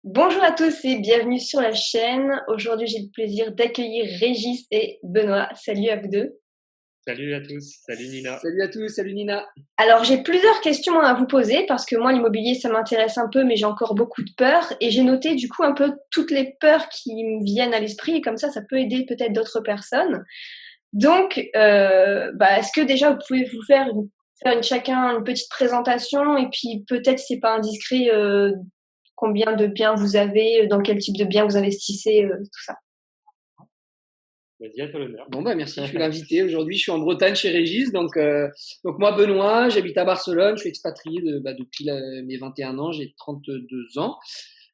Bonjour à tous et bienvenue sur la chaîne. Aujourd'hui, j'ai le plaisir d'accueillir Régis et Benoît. Salut à vous deux. Salut à tous, salut Nina. Salut à tous, salut Nina. Alors, j'ai plusieurs questions à vous poser parce que moi, l'immobilier, ça m'intéresse un peu, mais j'ai encore beaucoup de peurs. Et j'ai noté du coup un peu toutes les peurs qui me viennent à l'esprit et comme ça peut aider peut-être d'autres personnes. Donc, est-ce que déjà vous pouvez vous faire chacun une petite présentation et puis peut-être, si c'est pas indiscret, combien de biens vous avez, dans quel type de biens vous investissez, tout ça. Vas-y, à toi l'honneur. Merci, je suis l'invité. Aujourd'hui, je suis en Bretagne chez Régis. Donc moi, Benoît, j'habite à Barcelone. Je suis expatrié depuis mes 21 ans. J'ai 32 ans.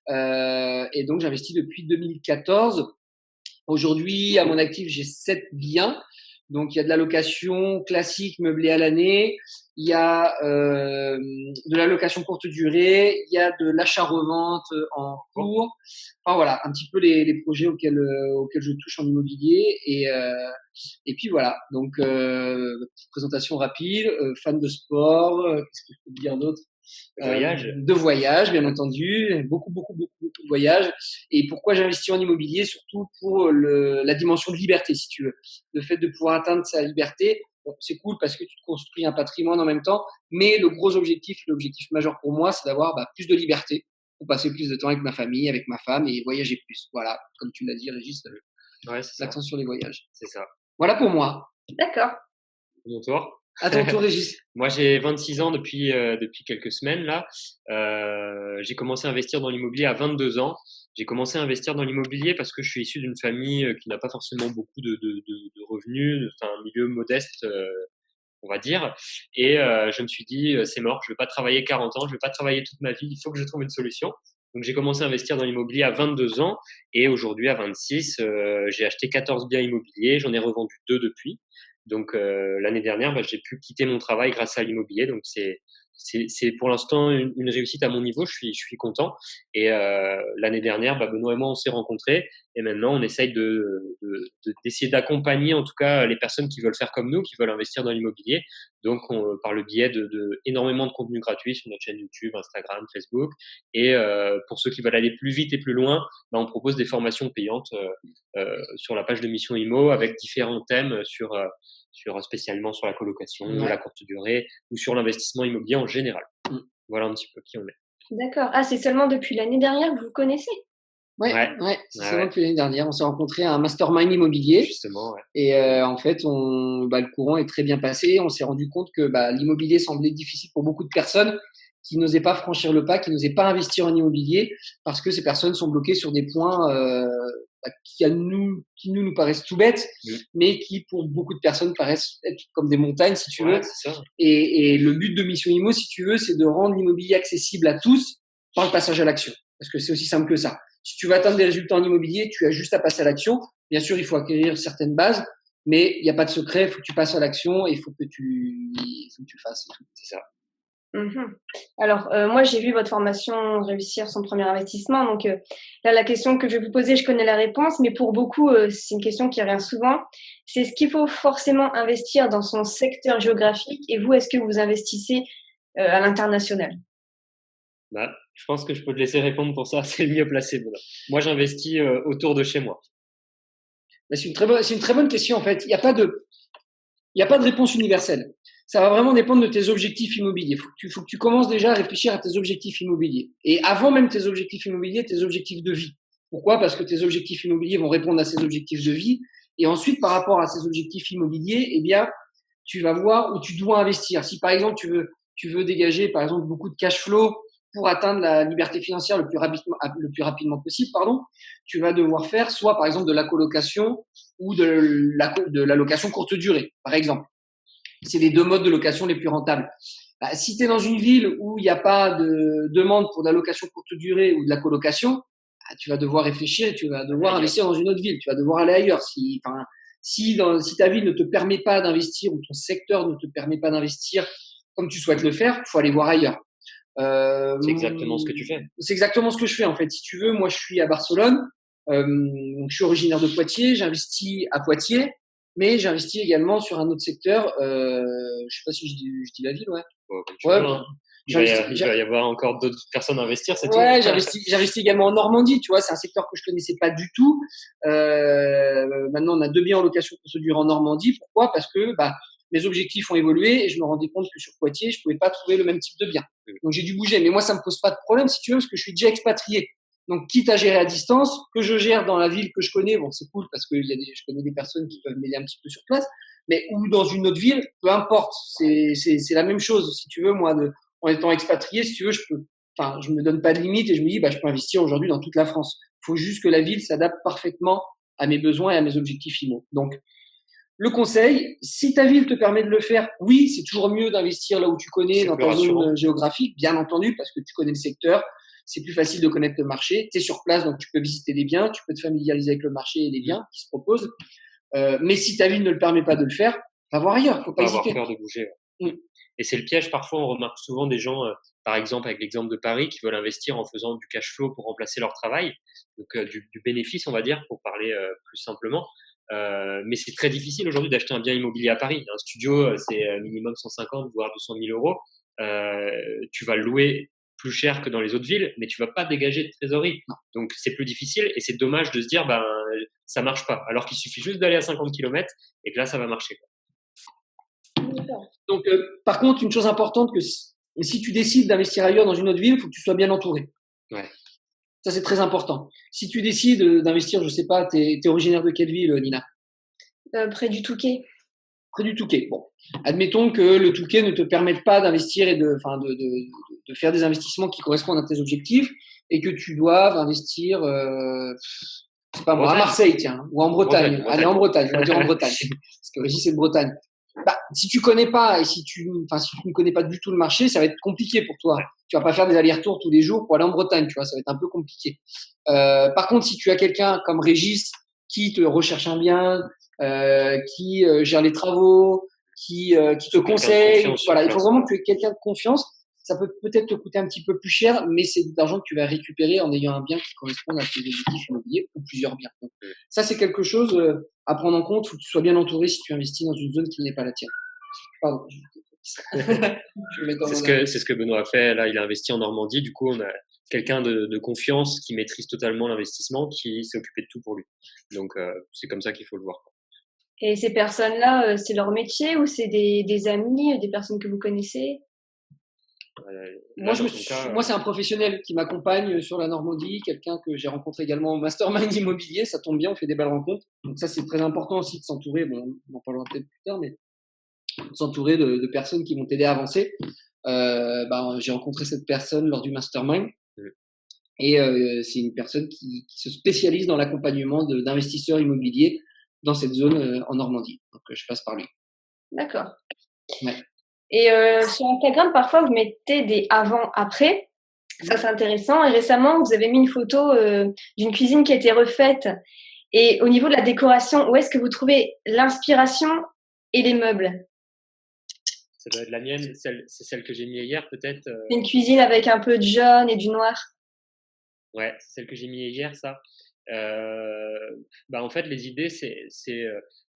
Et donc, j'investis depuis 2014. Aujourd'hui, à mon actif, j'ai 7 biens. Donc, il y a de la location classique meublée à l'année. Il y a de la location courte durée. Il y a de l'achat-revente en cours. Enfin, voilà, un petit peu les projets auxquels je touche en immobilier. Et puis voilà. Donc, présentation rapide. Fan de sport. Qu'est-ce que je peux dire d'autre? De voyage, bien entendu, beaucoup de voyages. Et pourquoi j'investis en immobilier? Surtout pour la dimension de liberté, si tu veux. Le fait de pouvoir atteindre sa liberté, bon, c'est cool parce que tu te construis un patrimoine en même temps, mais l'objectif majeur pour moi, c'est d'avoir plus de liberté pour passer plus de temps avec ma famille, avec ma femme et voyager plus. Voilà, comme tu l'as dit, Régis, Ouais, c'est l'accent sur les voyages. C'est ça. Voilà pour moi. D'accord. Mon tour. À ton tour, Régis. Moi, j'ai 26 ans depuis quelques semaines là. J'ai commencé à investir dans l'immobilier à 22 ans. J'ai commencé à investir dans l'immobilier parce que je suis issu d'une famille qui n'a pas forcément beaucoup de revenus, enfin un milieu modeste, on va dire. Et je me suis dit, c'est mort, je vais pas travailler 40 ans, je vais pas travailler toute ma vie, il faut que je trouve une solution. Donc j'ai commencé à investir dans l'immobilier à 22 ans et aujourd'hui à 26, j'ai acheté 14 biens immobiliers, j'en ai revendu 2 depuis. Donc l'année dernière, j'ai pu quitter mon travail grâce à l'immobilier. Donc c'est pour l'instant une réussite à mon niveau. Je suis content. Et l'année dernière, Benoît et moi, on s'est rencontrés. Et maintenant, on essaye d'essayer d'accompagner, en tout cas, les personnes qui veulent faire comme nous, qui veulent investir dans l'immobilier. Donc, par le biais de énormément de contenu gratuit sur notre chaîne YouTube, Instagram, Facebook. Et pour ceux qui veulent aller plus vite et plus loin, on propose des formations payantes sur la page de Mission Immo avec différents thèmes spécialement sur la colocation, la courte durée ou sur l'investissement immobilier en général. Voilà un petit peu qui on est. D'accord. Ah, c'est seulement depuis l'année dernière que vous vous connaissez? Ouais, c'est seulement depuis l'année dernière. On s'est rencontrés à un mastermind immobilier. Justement, ouais. Et en fait, le courant est très bien passé. On s'est rendu compte que l'immobilier semblait difficile pour beaucoup de personnes qui n'osaient pas franchir le pas, qui n'osaient pas investir en immobilier parce que ces personnes sont bloquées sur des points qui nous paraissent tout bêtes, mais qui pour beaucoup de personnes paraissent être comme des montagnes, si tu veux. C'est ça. Et le but de Mission Immo, si tu veux, c'est de rendre l'immobilier accessible à tous par le passage à l'action. Parce que c'est aussi simple que ça. Si tu veux atteindre des résultats en immobilier, tu as juste à passer à l'action. Bien sûr, il faut acquérir certaines bases, mais il n'y a pas de secret. Il faut que tu passes à l'action et il faut que tu le fasses. C'est ça. Alors, moi, j'ai vu votre formation Réussir son premier investissement. Donc, là, la question que je vais vous poser, je connais la réponse, mais pour beaucoup, c'est une question qui revient souvent. C'est ce qu'il faut forcément investir dans son secteur géographique? Et vous, est-ce que vous investissez à l'international? Je pense que je peux te laisser répondre pour ça. C'est le mieux placé. Moi, j'investis autour de chez moi. C'est une très bonne question, en fait. Il n'y a pas de réponse universelle. Ça va vraiment dépendre de tes objectifs immobiliers. Faut que tu commences déjà à réfléchir à tes objectifs immobiliers. Et avant même tes objectifs immobiliers, tes objectifs de vie. Pourquoi? Parce que tes objectifs immobiliers vont répondre à ces objectifs de vie. Et ensuite, par rapport à ces objectifs immobiliers, eh bien, tu vas voir où tu dois investir. Si par exemple, tu veux dégager, par exemple, beaucoup de cash flow pour atteindre la liberté financière le plus rapidement possible, tu vas devoir faire soit, par exemple, de la colocation ou de la location courte durée, par exemple. C'est les deux modes de location les plus rentables. Si tu es dans une ville où il n'y a pas de demande pour de la location courte durée ou de la colocation, tu vas devoir réfléchir et tu vas devoir investir dans une autre ville. Tu vas devoir aller ailleurs. Si ta ville ne te permet pas d'investir ou ton secteur ne te permet pas d'investir comme tu souhaites le faire, il faut aller voir ailleurs. C'est exactement ce que tu fais. C'est exactement ce que je fais en fait. Si tu veux, moi je suis à Barcelone, donc je suis originaire de Poitiers, j'investis à Poitiers, mais j'investis également sur un autre secteur. Je sais pas si je dis la ville, ouais. Il va y avoir encore d'autres personnes à investir, c'est tout. Ouais, j'investis également en Normandie, tu vois, c'est un secteur que je connaissais pas du tout. Maintenant, on a 2 biens en location pour se durer en Normandie. Pourquoi? Parce que mes objectifs ont évolué et je me rendais compte que sur Poitiers, je pouvais pas trouver le même type de bien. Donc j'ai dû bouger. Mais moi, ça me pose pas de problème, si tu veux, parce que je suis déjà expatrié. Donc, quitte à gérer à distance, que je gère dans la ville que je connais, bon, c'est cool parce que je connais des personnes qui peuvent m'aider un petit peu sur place, mais ou dans une autre ville, peu importe. C'est la même chose. Si tu veux, moi, en étant expatrié, si tu veux, je me donne pas de limite et je me dis, je peux investir aujourd'hui dans toute la France. Il faut juste que la ville s'adapte parfaitement à mes besoins et à mes objectifs IMO. Donc, le conseil, si ta ville te permet de le faire, oui, c'est toujours mieux d'investir là où tu connais, dans ta zone géographique, bien entendu, parce que tu connais le secteur. C'est plus facile de connaître le marché. Tu es sur place, donc tu peux visiter des biens, tu peux te familiariser avec le marché et les biens qui se proposent. Mais si ta ville ne le permet pas de le faire, va voir ailleurs. Faut pas hésiter. Avoir peur de bouger. Ouais. Et c'est le piège. Parfois, on remarque souvent des gens, par exemple, avec l'exemple de Paris, qui veulent investir en faisant du cash flow pour remplacer leur travail. Donc, du bénéfice, on va dire, pour parler plus simplement. Mais c'est très difficile aujourd'hui d'acheter un bien immobilier à Paris. Un studio, c'est minimum 150 voire 200 000 euros. Tu vas le louer plus cher que dans les autres villes, mais tu vas pas dégager de trésorerie. Donc c'est plus difficile et c'est dommage de se dire ça marche pas, alors qu'il suffit juste d'aller à 50 km et que là ça va marcher. Donc par contre, une chose importante, que si tu décides d'investir ailleurs dans une autre ville, il faut que tu sois bien entouré. Ouais. Ça, c'est très important. Si tu décides d'investir, je sais pas, t'es originaire de quelle ville, Nina? Près du Touquet. Près du Touquet. Bon, admettons que le Touquet ne te permette pas d'investir et de faire des investissements qui correspondent à tes objectifs et que tu doives investir, c'est pas moi, à Marseille, tiens, ou en Bretagne. Allez, en Bretagne, on va dire en Bretagne, parce que Régis, c'est de Bretagne. Si tu connais pas et si tu ne connais pas du tout le marché, ça va être compliqué pour toi. Tu vas pas faire des allers-retours tous les jours pour aller en Bretagne, tu vois, ça va être un peu compliqué. Par contre, si tu as quelqu'un comme Régis qui te recherche un bien, qui gère les travaux, qui te conseille, voilà, il faut vraiment que tu aies quelqu'un de confiance. Ça peut peut-être te coûter un petit peu plus cher, mais c'est de l'argent que tu vas récupérer en ayant un bien qui correspond à tes objectifs immobiliers ou plusieurs biens. Donc, ça, c'est quelque chose à prendre en compte. Il faut que tu sois bien entouré si tu investis dans une zone qui n'est pas la tienne. Pardon. C'est ce que Benoît a fait. Là, il a investi en Normandie. Du coup, on a quelqu'un de confiance qui maîtrise totalement l'investissement, qui s'est occupé de tout pour lui. Donc, c'est comme ça qu'il faut le voir. Et ces personnes-là, c'est leur métier ou c'est des amis, des personnes que vous connaissez? Moi, c'est un professionnel qui m'accompagne sur la Normandie, quelqu'un que j'ai rencontré également au mastermind immobilier. Ça tombe bien, on fait des belles rencontres. Donc ça, c'est très important aussi de s'entourer. Bon, on en parlera peut-être plus tard, mais de s'entourer de personnes qui vont t'aider à avancer. J'ai rencontré cette personne lors du mastermind. Et c'est une personne qui se spécialise dans l'accompagnement d'investisseurs immobiliers dans cette zone en Normandie. Donc je passe par lui. D'accord. Ouais. Et sur Instagram, parfois, vous mettez des avant-après. Ça, c'est intéressant. Et récemment, vous avez mis une photo d'une cuisine qui a été refaite. Et au niveau de la décoration, où est-ce que vous trouvez l'inspiration et les meubles? Ça doit être la mienne. C'est celle que j'ai mis hier, peut-être. Une cuisine avec un peu de jaune et du noir. Ouais, c'est celle que j'ai mis hier, ça. En fait, les idées,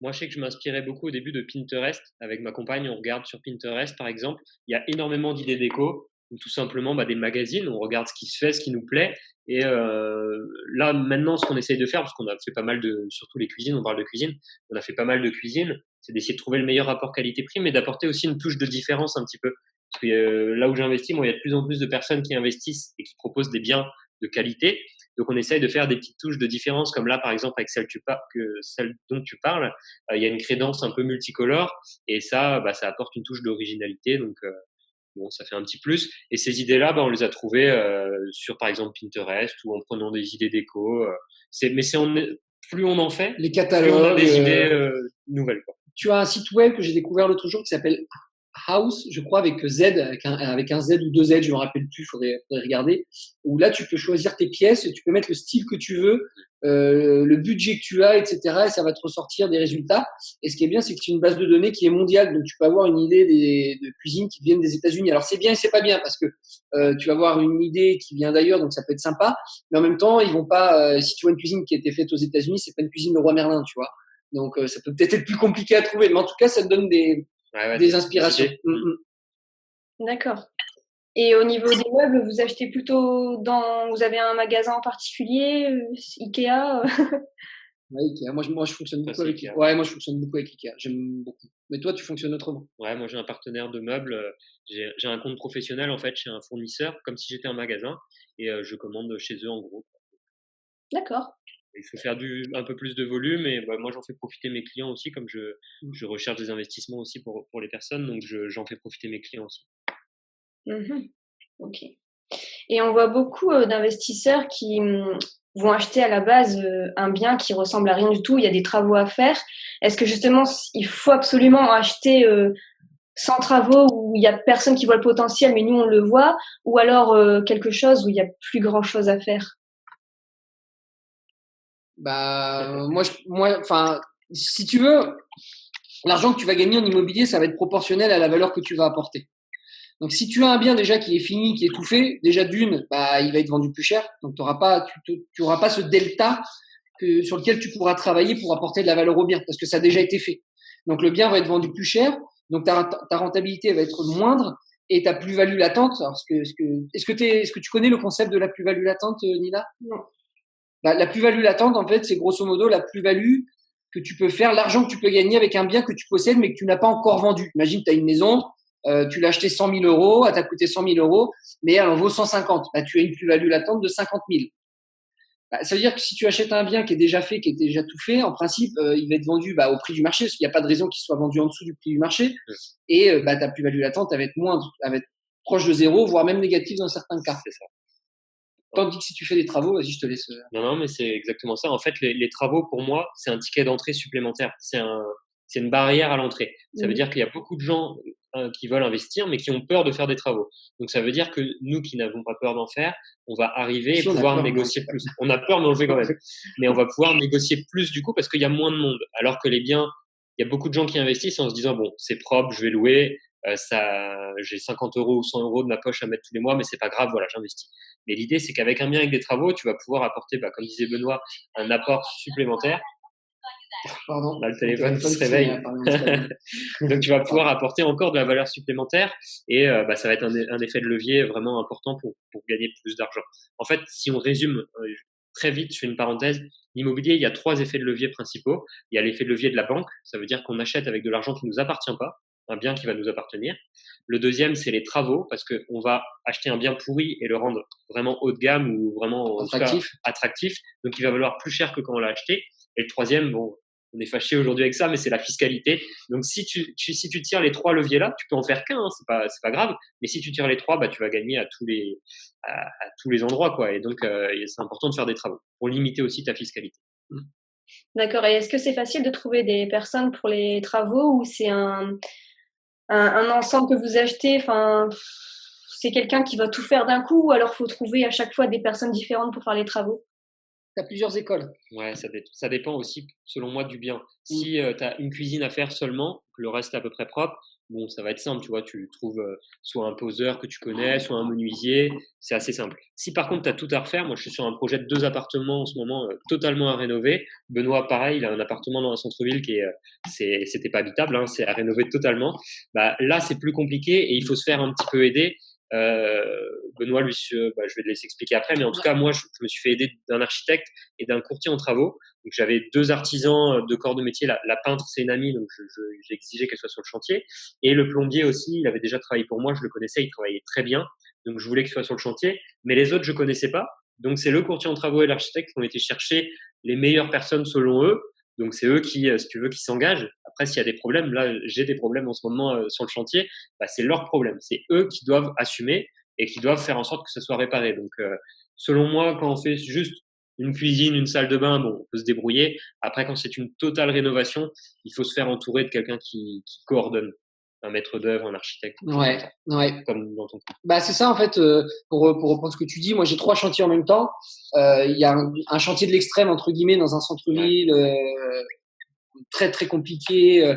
moi, je sais que je m'inspirais beaucoup au début de Pinterest. Avec ma compagne, on regarde sur Pinterest, par exemple. Il y a énormément d'idées déco ou tout simplement des magazines. On regarde ce qui se fait, ce qui nous plaît. Et là, maintenant, ce qu'on essaye de faire, parce qu'on a fait pas mal surtout les cuisines, on parle de cuisine, on a fait pas mal de cuisine, c'est d'essayer de trouver le meilleur rapport qualité-prix, mais d'apporter aussi une touche de différence un petit peu. Parce que là où j'investis, moi, il y a de plus en plus de personnes qui investissent et qui proposent des biens de qualité. Donc, on essaye de faire des petites touches de différence, comme là, par exemple, avec celle dont tu parles, il y a une crédence un peu multicolore, et ça apporte une touche d'originalité. Donc, ça fait un petit plus. Et ces idées-là, on les a trouvées sur, par exemple, Pinterest, ou en prenant des idées déco. Plus on en fait, les catalogues, plus on a des idées nouvelles, quoi. Tu as un site web que j'ai découvert l'autre jour qui s'appelle House, je crois, avec Z, avec un Z ou 2 Z, je me rappelle plus, faudrait regarder. Où là, tu peux choisir tes pièces, tu peux mettre le style que tu veux, le budget que tu as, etc. Et ça va te ressortir des résultats. Et ce qui est bien, c'est que c'est une base de données qui est mondiale, donc tu peux avoir une idée de cuisine qui viennent des États-Unis. Alors c'est bien et c'est pas bien parce que tu vas avoir une idée qui vient d'ailleurs, donc ça peut être sympa. Mais en même temps, ils vont pas. Si tu vois une cuisine qui a été faite aux États-Unis, c'est pas une cuisine de roi Merlin, tu vois. Donc ça peut peut-être être plus compliqué à trouver, mais en tout cas, ça te donne des inspirations. D'accord. Et au niveau des meubles, vous achetez plutôt vous avez un magasin en particulier, Ikea? Ouais, Ikea. Moi, je fonctionne Ça, beaucoup c'est avec Ikea. Ouais, moi, je fonctionne beaucoup avec Ikea. J'aime beaucoup. Mais toi, tu fonctionnes autrement. Ouais, moi j'ai un partenaire de meubles. J'ai un compte professionnel en fait chez un fournisseur, comme si j'étais un magasin, et je commande chez eux en gros. D'accord. Il faut faire un peu plus de volume et bah, moi j'en fais profiter mes clients aussi, comme Mmh. je recherche des investissements aussi pour les personnes, donc j'en fais profiter mes clients aussi. Mmh. OK. Et on voit beaucoup, d'investisseurs qui, vont acheter à la base, un bien qui ressemble à rien du tout. Il y a des travaux à faire. Est-ce que justement il faut absolument acheter, sans travaux où il y a personne qui voit le potentiel, mais nous on le voit? Ou alors, quelque chose où il y a plus grand chose à faire? Bah, enfin, si tu veux, l'argent que tu vas gagner en immobilier, ça va être proportionnel à la valeur que tu vas apporter. Donc, si tu as un bien déjà qui est fini, qui est tout fait, déjà d'une, bah, il va être vendu plus cher. Donc, tu auras pas ce delta sur lequel tu pourras travailler pour apporter de la valeur au bien, parce que ça a déjà été fait. Donc, le bien va être vendu plus cher. Donc, ta rentabilité va être moindre et ta plus-value latente. Alors, est-ce que tu connais le concept de la plus-value latente, Nina? Non. Bah, la plus-value latente, en fait, c'est grosso modo la plus-value que tu peux faire, l'argent que tu peux gagner avec un bien que tu possèdes mais que tu n'as pas encore vendu. Imagine, tu as une maison, tu l'as acheté 100 000 euros, elle t'a coûté 100 000 euros, mais elle en vaut 150. Bah, tu as une plus-value latente de 50 000. Bah, ça veut dire que si tu achètes un bien qui est déjà fait, qui est déjà tout fait, en principe, il va être vendu au prix du marché, parce qu'il n'y a pas de raison qu'il soit vendu en dessous du prix du marché. Et ta plus-value latente, elle va être moindre, elle va être proche de zéro, voire même négative dans certains cas. C'est ça. Tandis que si tu fais des travaux, vas-y, je te laisse. Non, mais c'est exactement ça. En fait, les travaux, pour moi, c'est un ticket d'entrée supplémentaire. C'est une barrière à l'entrée. Ça veut dire qu'il y a beaucoup de gens qui veulent investir, mais qui ont peur de faire des travaux. Donc, ça veut dire que nous qui n'avons pas peur d'en faire, on va arriver et pouvoir négocier plus. On a peur, mais on le fait quand même. Mais on va pouvoir négocier plus du coup parce qu'il y a moins de monde. Alors que les biens, il y a beaucoup de gens qui investissent en se disant, bon, c'est propre, je vais louer. J'ai 50 euros ou 100 euros de ma poche à mettre tous les mois, mais c'est pas grave, voilà, j'investis. Mais l'idée, c'est qu'avec un bien avec des travaux, tu vas pouvoir apporter, comme disait Benoît, un apport supplémentaire. Pardon. Là, le téléphone qui se réveille. Donc, tu vas pouvoir apporter encore de la valeur supplémentaire et ça va être un effet de levier vraiment important pour gagner plus d'argent. En fait, si on résume très vite, je fais une parenthèse, l'immobilier, il y a 3 effets de levier principaux. Il y a l'effet de levier de la banque, ça veut dire qu'on achète avec de l'argent qui ne nous appartient pas, un bien qui va nous appartenir. Le deuxième, c'est les travaux, parce qu'on va acheter un bien pourri et le rendre vraiment haut de gamme ou vraiment attractif. Donc, il va valoir plus cher que quand on l'a acheté. Et le troisième, bon, on est fâché aujourd'hui avec ça, mais c'est la fiscalité. Donc, si tu tires les 3 leviers-là, tu peux en faire qu'un, c'est pas grave. Mais si tu tires les 3, tu vas gagner à tous les endroits, quoi. Et donc, c'est important de faire des travaux pour limiter aussi ta fiscalité. D'accord. Et est-ce que c'est facile de trouver des personnes pour les travaux ou c'est un ensemble que vous achetez? Enfin, c'est quelqu'un qui va tout faire d'un coup ou alors faut trouver à chaque fois des personnes différentes pour faire les travaux? Tu as plusieurs écoles. Ouais, ça dépend aussi, selon moi, du bien. Si tu as une cuisine à faire seulement, que le reste est à peu près propre, bon, ça va être simple, tu vois, tu trouves soit un poseur que tu connais, soit un menuisier, c'est assez simple. Si par contre tu as tout à refaire, moi je suis sur un projet de 2 appartements en ce moment totalement à rénover. Benoît, pareil, il a un appartement dans un centre-ville qui c'était pas habitable, hein, c'est à rénover totalement. Là, c'est plus compliqué et il faut se faire un petit peu aider. Benoît, lui, je vais te laisser expliquer après, mais en tout cas, moi, je me suis fait aider d'un architecte et d'un courtier en travaux. Donc, j'avais 2 artisans de corps de métier. La peintre, c'est une amie, donc j'ai exigé qu'elle soit sur le chantier. Et le plombier aussi, il avait déjà travaillé pour moi, je le connaissais, il travaillait très bien. Donc, je voulais qu'il soit sur le chantier. Mais les autres, je connaissais pas. Donc, c'est le courtier en travaux et l'architecte qui ont été chercher les meilleures personnes selon eux. Donc, c'est eux qui, si tu veux, qui s'engagent. Après, s'il y a des problèmes, là, j'ai des problèmes en ce moment sur le chantier, c'est leur problème. C'est eux qui doivent assumer et qui doivent faire en sorte que ça soit réparé. Donc, selon moi, quand on fait juste une cuisine, une salle de bain, bon, on peut se débrouiller. Après, quand c'est une totale rénovation, il faut se faire entourer de quelqu'un qui coordonne. Un maître d'œuvre, un architecte. Ouais. Comme dans ton cas. C'est ça, en fait, pour reprendre ce que tu dis, moi j'ai 3 chantiers en même temps. Il y a un chantier de l'extrême, entre guillemets, dans un centre-ville, très très compliqués.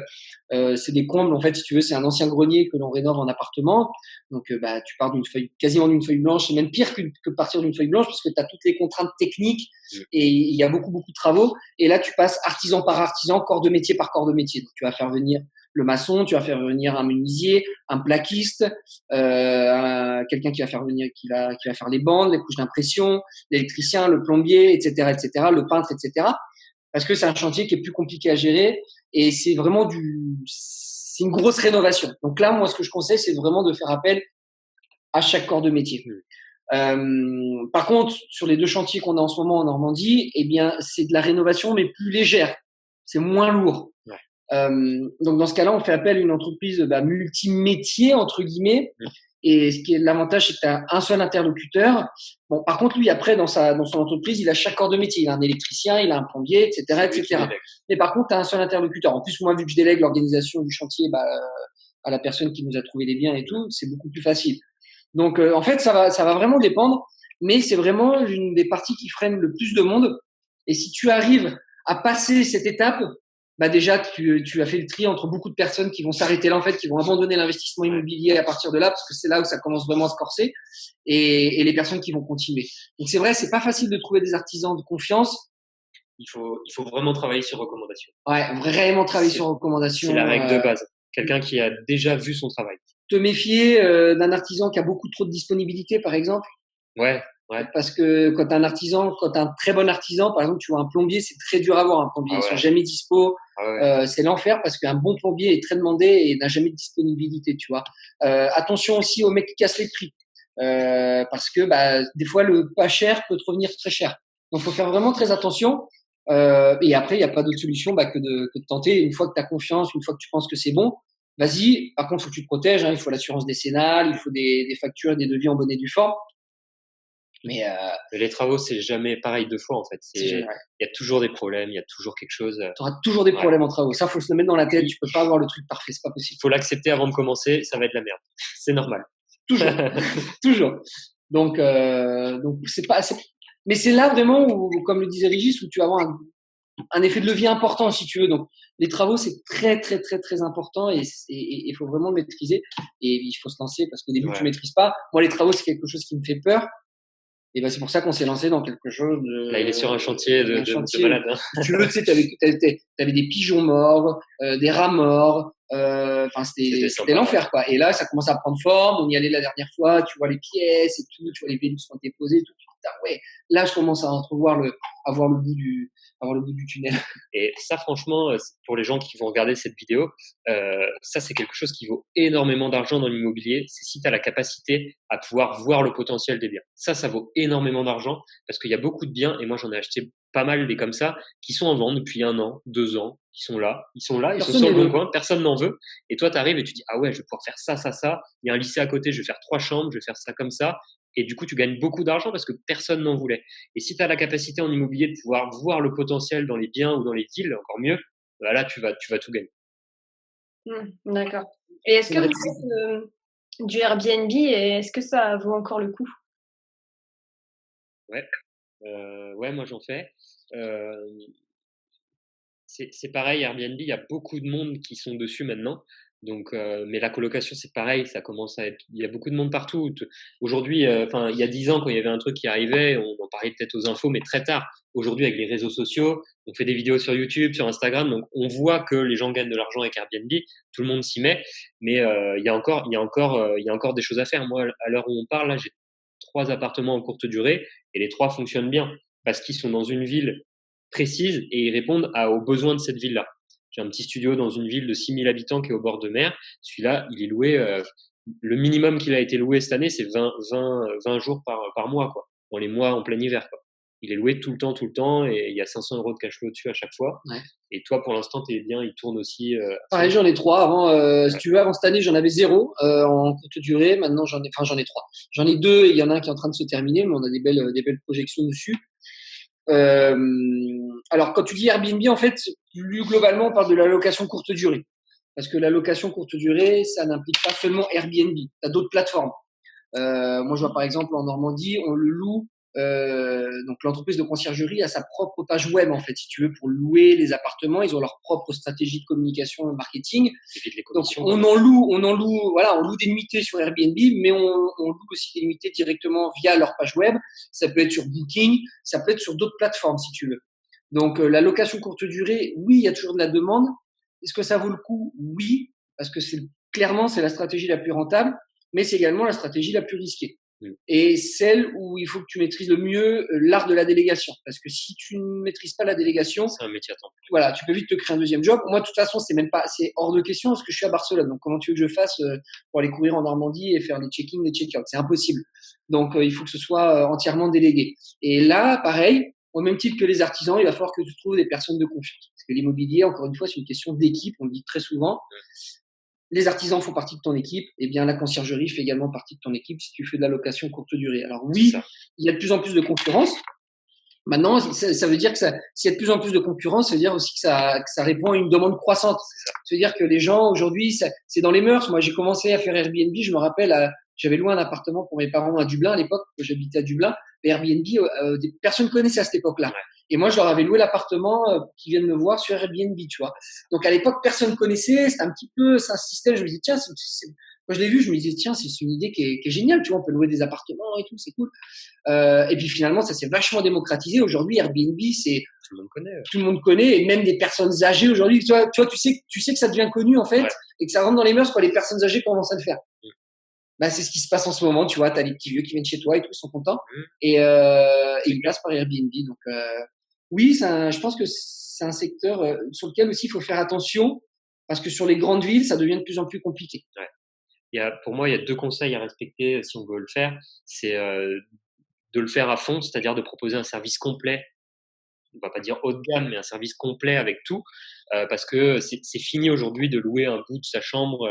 C'est des combles, en fait, si tu veux, c'est un ancien grenier que l'on rénove en appartement. Donc, tu pars quasiment d'une feuille blanche, c'est même pire que partir d'une feuille blanche parce que tu as toutes les contraintes techniques et il y a beaucoup, beaucoup de travaux. Et là, tu passes artisan par artisan, corps de métier par corps de métier. Donc, tu vas faire venir le maçon, tu vas faire venir un menuisier, un plaquiste, quelqu'un qui va faire venir, qui va faire les bandes, les couches d'impression, l'électricien, le plombier, etc., le peintre, etc. Parce que c'est un chantier qui est plus compliqué à gérer et c'est une grosse rénovation. Donc là, moi, ce que je conseille, c'est vraiment de faire appel à chaque corps de métier. Par contre, sur les 2 chantiers qu'on a en ce moment en Normandie, eh bien, c'est de la rénovation, mais plus légère. C'est moins lourd. Ouais. Donc dans ce cas-là, on fait appel à une entreprise multimétier entre guillemets. Et ce qui est l'avantage, c'est que tu as un seul interlocuteur. Bon, par contre, lui, après, dans son entreprise, il a chaque corps de métier. Il a un électricien, il a un plombier, etc., etc. Mais par contre, tu as un seul interlocuteur. En plus, moi, vu que je délègue l'organisation du chantier à la personne qui nous a trouvé les biens et tout, c'est beaucoup plus facile. Donc, en fait, ça va vraiment dépendre. Mais c'est vraiment l'une des parties qui freine le plus de monde. Et si tu arrives à passer cette étape, déjà, tu as fait le tri entre beaucoup de personnes qui vont s'arrêter là, en fait, qui vont abandonner l'investissement immobilier à partir de là, parce que c'est là où ça commence vraiment à se corser, et les personnes qui vont continuer. Donc, c'est vrai, c'est pas facile de trouver des artisans de confiance. Il faut vraiment travailler sur recommandation. Ouais, vraiment travailler sur recommandation. C'est la règle de base. Quelqu'un qui a déjà vu son travail. Te méfier d'un artisan qui a beaucoup trop de disponibilité, par exemple. Ouais. Parce que quand t'as un très bon artisan, par exemple, tu vois un plombier, c'est très dur à avoir un plombier. Ils sont jamais dispo. C'est l'enfer parce qu'un bon plombier est très demandé et n'a jamais de disponibilité, tu vois. Attention aussi aux mecs qui cassent les prix. Parce que, des fois, le pas cher peut te revenir très cher. Donc, faut faire vraiment très attention. Et après, il n'y a pas d'autre solution, que de tenter. Une fois que tu as confiance, une fois que tu penses que c'est bon, vas-y. Par contre, faut que tu te protèges, hein. Il faut l'assurance décennale, il faut des factures, des devis en bonne et due forme. Mais les travaux, c'est jamais pareil 2 fois, en fait. Il y a toujours des problèmes, il y a toujours quelque chose. Tu auras toujours des problèmes en travaux. Ça, faut se le mettre dans la tête. Tu peux pas avoir le truc parfait, c'est pas possible. Il faut l'accepter avant de commencer, ça va être la merde. C'est normal. Toujours. Toujours. Donc mais c'est là vraiment où, comme le disait Régis, où tu vas avoir un effet de levier important, si tu veux. Donc, les travaux, c'est très, très, très, très important et il faut vraiment le maîtriser. Et il faut se lancer parce qu'au début, tu maîtrises pas. Moi, les travaux, c'est quelque chose qui me fait peur. Et c'est pour ça qu'on s'est lancé dans quelque chose de. Là, il est sur un chantier de malade. Hein. Si tu veux, tu sais, t'avais des pigeons morts, des rats morts. C'était l'enfer, quoi. Et là, ça commence à prendre forme. On y allait la dernière fois. Tu vois les pièces et tout. Tu vois les Vénus qui ont été posées. Tout. Ouais. Là, je commence à avoir le bout du tunnel. Et ça, franchement, pour les gens qui vont regarder cette vidéo, ça, c'est quelque chose qui vaut énormément d'argent dans l'immobilier. C'est si tu as la capacité à pouvoir voir le potentiel des biens. Ça vaut énormément d'argent parce qu'il y a beaucoup de biens, et moi, j'en ai acheté pas mal des comme ça, qui sont en vente depuis 1 an, 2 ans, ils sont là, ils sont sur le bon coin, personne n'en veut. Et toi, tu arrives et tu dis, ah ouais, je vais pouvoir faire ça. Il y a un lycée à côté, je vais faire 3 chambres, je vais faire ça comme ça. Et du coup, tu gagnes beaucoup d'argent parce que personne n'en voulait. Et si tu as la capacité en immobilier de pouvoir voir le potentiel dans les biens ou dans les villes, encore mieux, là, tu vas tout gagner. D'accord. Et est-ce que vous faites du Airbnb et est-ce que ça vaut encore le coup? Ouais, moi j'en fais. C'est pareil, Airbnb, il y a beaucoup de monde qui sont dessus maintenant. Donc, mais la colocation, c'est pareil, ça commence à être. Il y a beaucoup de monde partout. Aujourd'hui, il y a 10 ans, quand il y avait un truc qui arrivait, on en parlait peut-être aux infos, mais très tard. Aujourd'hui, avec les réseaux sociaux, on fait des vidéos sur YouTube, sur Instagram, donc on voit que les gens gagnent de l'argent avec Airbnb. Tout le monde s'y met, mais il y a encore des choses à faire. Moi, à l'heure où on parle, là, j'ai 3 appartements en courte durée et les 3 fonctionnent bien parce qu'ils sont dans une ville précise et ils répondent aux besoins de cette ville-là. J'ai un petit studio dans une ville de 6000 habitants qui est au bord de mer. Celui-là, il est loué, le minimum qu'il a été loué cette année, c'est 20 jours par mois, quoi. Dans les mois en plein hiver, quoi. Il est loué tout le temps et il y a 500 € de cash flow dessus à chaque fois. Ouais. Et toi, pour l'instant, tes biens, ils tournent aussi. Pareil, j'en ai 3. Avant, si tu veux, avant cette année, j'en avais 0 en courte durée. Maintenant, j'en ai 3. J'en ai 2 et il y en a un qui est en train de se terminer, mais on a des belles projections dessus. Alors, quand tu dis Airbnb, en fait, plus globalement, on parle de la location courte durée. Parce que la location courte durée, ça n'implique pas seulement Airbnb. Tu as d'autres plateformes. Moi, je vois par exemple en Normandie, on le loue donc l'entreprise de conciergerie a sa propre page web en fait, si tu veux, pour louer les appartements. Ils ont leur propre stratégie de communication et marketing. Donc on en loue, voilà, on loue des nuitées sur Airbnb, mais on loue aussi des nuitées directement via leur page web. Ça peut être sur Booking, ça peut être sur d'autres plateformes si tu veux. Donc la location courte durée, oui, il y a toujours de la demande. Est-ce que ça vaut le coup? Oui, parce que clairement c'est la stratégie la plus rentable, mais c'est également la stratégie la plus risquée. Et celle où il faut que tu maîtrises le mieux l'art de la délégation. Parce que si tu ne maîtrises pas la délégation, c'est un métier à temps plein. Voilà, tu peux vite te créer un deuxième job. Moi, de toute façon, c'est hors de question parce que je suis à Barcelone. Donc, comment tu veux que je fasse pour aller courir en Normandie et faire les check-in, les check-out? C'est impossible. Donc, il faut que ce soit entièrement délégué. Et là, pareil, au même titre que les artisans, il va falloir que tu trouves des personnes de confiance. Parce que l'immobilier, encore une fois, c'est une question d'équipe. On le dit très souvent. Les artisans font partie de ton équipe, et bien la conciergerie fait également partie de ton équipe si tu fais de la location courte durée. Alors oui, il y a de plus en plus de concurrence. Maintenant, ça veut dire que s'il y a de plus en plus de concurrence, ça veut dire aussi que ça répond à une demande croissante. Ça veut dire que les gens aujourd'hui, c'est dans les mœurs. Moi, j'ai commencé à faire Airbnb. Je me rappelle, j'avais loué un appartement pour mes parents à Dublin à l'époque, que j'habitais à Dublin. Et Airbnb, personne connaissait à cette époque-là. Ouais. Et moi, je leur avais loué l'appartement qui viennent me voir sur Airbnb, tu vois. Donc à l'époque, personne connaissait. C'était c'est un système. Je me disais tiens, quand je l'ai vu, je me disais tiens, c'est une idée qui est géniale, tu vois. On peut louer des appartements et tout, c'est cool. Et puis finalement, ça s'est vachement démocratisé. Aujourd'hui, Airbnb, tout le monde connaît. Tout le monde connaît, et même des personnes âgées aujourd'hui. Tu vois, tu sais que ça devient connu en fait, et que ça rentre dans les mœurs quand les personnes âgées commencent à le faire. Bah, c'est ce qui se passe en ce moment, tu vois. T'as les petits vieux qui viennent chez toi et tout, ils sont contents, et ils passent par Airbnb. Donc oui, je pense que c'est un secteur sur lequel aussi il faut faire attention, parce que sur les grandes villes, ça devient de plus en plus compliqué. Ouais. Pour moi, il y a 2 conseils à respecter si on veut le faire. C'est de le faire à fond, c'est-à-dire de proposer un service complet. On va pas dire haut de gamme, mais un service complet avec tout, parce que c'est fini aujourd'hui de louer un bout de sa chambre.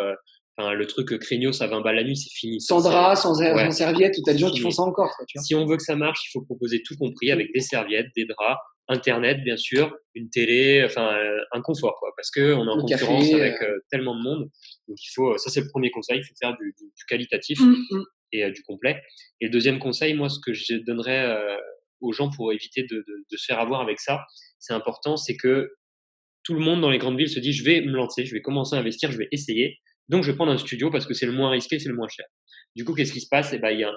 Enfin, le truc craignos à 20 balles la nuit, c'est fini. Sans drap, sans serviette, t'as des gens qui font ça encore. Quoi, tu vois. Si on veut que ça marche, il faut proposer tout compris avec des serviettes, des draps, Internet, bien sûr, une télé, enfin, un confort, quoi, parce que on est en concurrence avec tellement de monde. Donc ça c'est le premier conseil, il faut faire du qualitatif et du complet. Et le deuxième conseil, moi, ce que je donnerais aux gens pour éviter de se faire avoir avec ça, c'est important, c'est que tout le monde dans les grandes villes se dit je vais me lancer, je vais commencer à investir, je vais essayer. Donc, je vais prendre un studio parce que c'est le moins risqué, c'est le moins cher. Du coup, qu'est-ce qui se passe? Il y a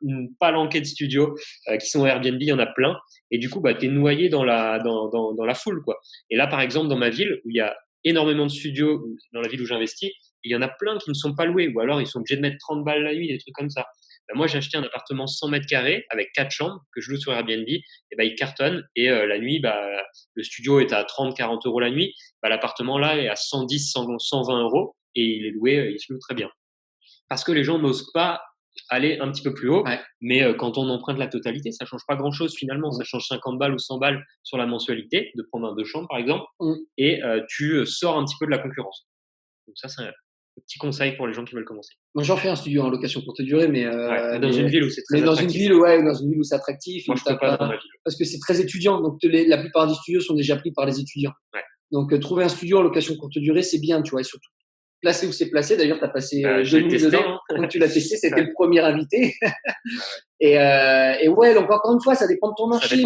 une palanquée de studios qui sont Airbnb, il y en a plein. Et du coup, t'es noyé dans la foule, quoi. Et là, par exemple, dans ma ville, où il y a énormément de studios, dans la ville où j'investis, il y en a plein qui ne sont pas loués, ou alors ils sont obligés de mettre 30 balles la nuit, des trucs comme ça. Moi, j'ai acheté un appartement 100 mètres carrés avec 4 chambres que je loue sur Airbnb. Et il cartonne. Et la nuit, le studio est à 30, 40 euros la nuit. L'appartement là est à 110, 120 euros. Et il est loué, il se loue très bien. Parce que les gens n'osent pas aller un petit peu plus haut, mais quand on emprunte la totalité, ça change pas grand-chose finalement. Ça change 50 balles ou 100 balles sur la mensualité, de prendre un 2 chambres par exemple, et tu sors un petit peu de la concurrence. Donc ça, c'est un petit conseil pour les gens qui veulent commencer. Moi, j'en fais un studio en location courte durée, mais dans une ville où c'est très attractif. Dans une ville où c'est attractif. Moi, je peux pas dans ma ville. Parce que c'est très étudiant, donc la plupart des studios sont déjà pris par les étudiants. Donc trouver un studio en location courte durée, c'est bien, tu vois, et surtout placé où c'est placé. D'ailleurs, tu as passé 2 minutes dedans. Quand tu l'as testé, c'était le premier invité. Et ouais, donc encore une fois, ça dépend de ton marché.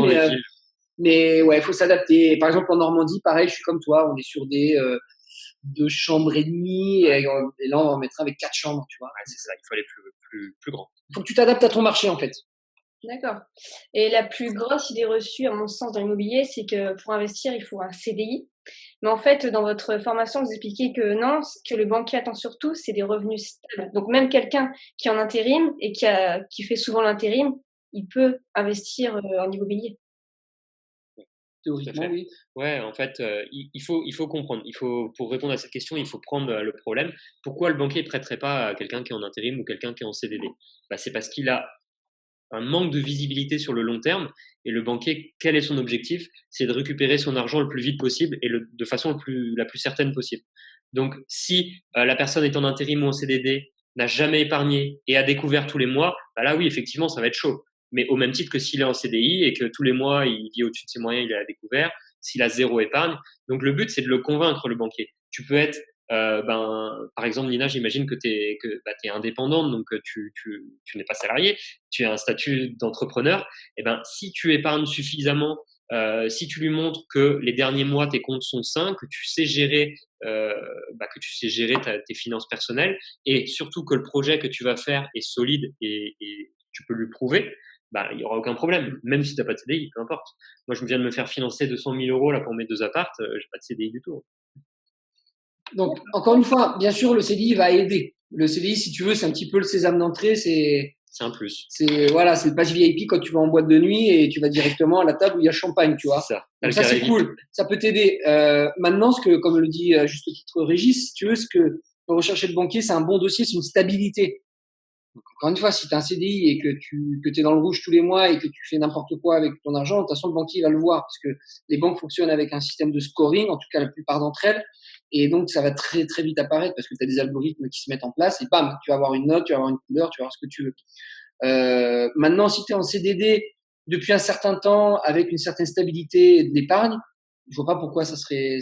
Mais ouais, il faut s'adapter. Par exemple, en Normandie, pareil, je suis comme toi, on est sur des 2 chambres et demie, et là, on en mettra avec 4 chambres, tu vois. C'est ça, il faut aller plus grand. Il faut que tu t'adaptes à ton marché, en fait. D'accord. Et la plus grosse idée reçue, à mon sens, dans l'immobilier, c'est que pour investir, il faut un CDI. Mais en fait, dans votre formation, vous expliquez que non, que le banquier attend surtout, c'est des revenus stables. Donc même quelqu'un qui est en intérim et qui fait souvent l'intérim, il peut investir en immobilier. Théoriquement, oui. Ouais, en fait, il faut comprendre. Pour répondre à cette question, il faut prendre le problème. Pourquoi le banquier ne prêterait pas à quelqu'un qui est en intérim ou quelqu'un qui est en CDD? C'est parce qu'il a un manque de visibilité sur le long terme. Et le banquier, quel est son objectif? C'est de récupérer son argent le plus vite possible et de façon la plus certaine possible. Donc, si la personne est en intérim ou en CDD, n'a jamais épargné et a découvert tous les mois, là oui, effectivement, ça va être chaud. Mais au même titre que s'il est en CDI et que tous les mois, il vit au-dessus de ses moyens, il est à découvert, s'il a 0 épargne. Donc, le but, c'est de le convaincre, le banquier. Tu peux être par exemple, Nina, j'imagine que t'es indépendante, donc tu n'es pas salarié, tu as un statut d'entrepreneur. Et ben, si tu épargnes suffisamment, si tu lui montres que les derniers mois tes comptes sont sains, que tu sais gérer, tes finances personnelles, et surtout que le projet que tu vas faire est solide et tu peux lui prouver, bah, il y aura aucun problème. Même si t'as pas de CDI, peu importe. Moi, je viens de me faire financer 200 000 euros là pour mes 2 apparts, j'ai pas de CDI du tout. Donc, encore une fois, bien sûr, le CDI va aider. Le CDI, si tu veux, c'est un petit peu le sésame d'entrée. C'est un plus. Voilà, c'est le pass VIP quand tu vas en boîte de nuit et tu vas directement à la table où il y a champagne, tu vois. Ça. Donc ça, c'est cool. Ça peut t'aider. Maintenant, comme le dit à juste titre Régis, si tu veux, ce que peut rechercher le banquier, c'est un bon dossier, c'est une stabilité. Donc, encore une fois, si tu as un CDI et que tu es dans le rouge tous les mois et que tu fais n'importe quoi avec ton argent, de toute façon, le banquier va le voir parce que les banques fonctionnent avec un système de scoring, en tout cas la plupart d'entre elles. Et donc, ça va très, très vite apparaître parce que tu as des algorithmes qui se mettent en place et bam, tu vas avoir une note, tu vas avoir une couleur, tu vas avoir ce que tu veux. Maintenant, si tu es en CDD depuis un certain temps avec une certaine stabilité d'épargne, je vois pas pourquoi ça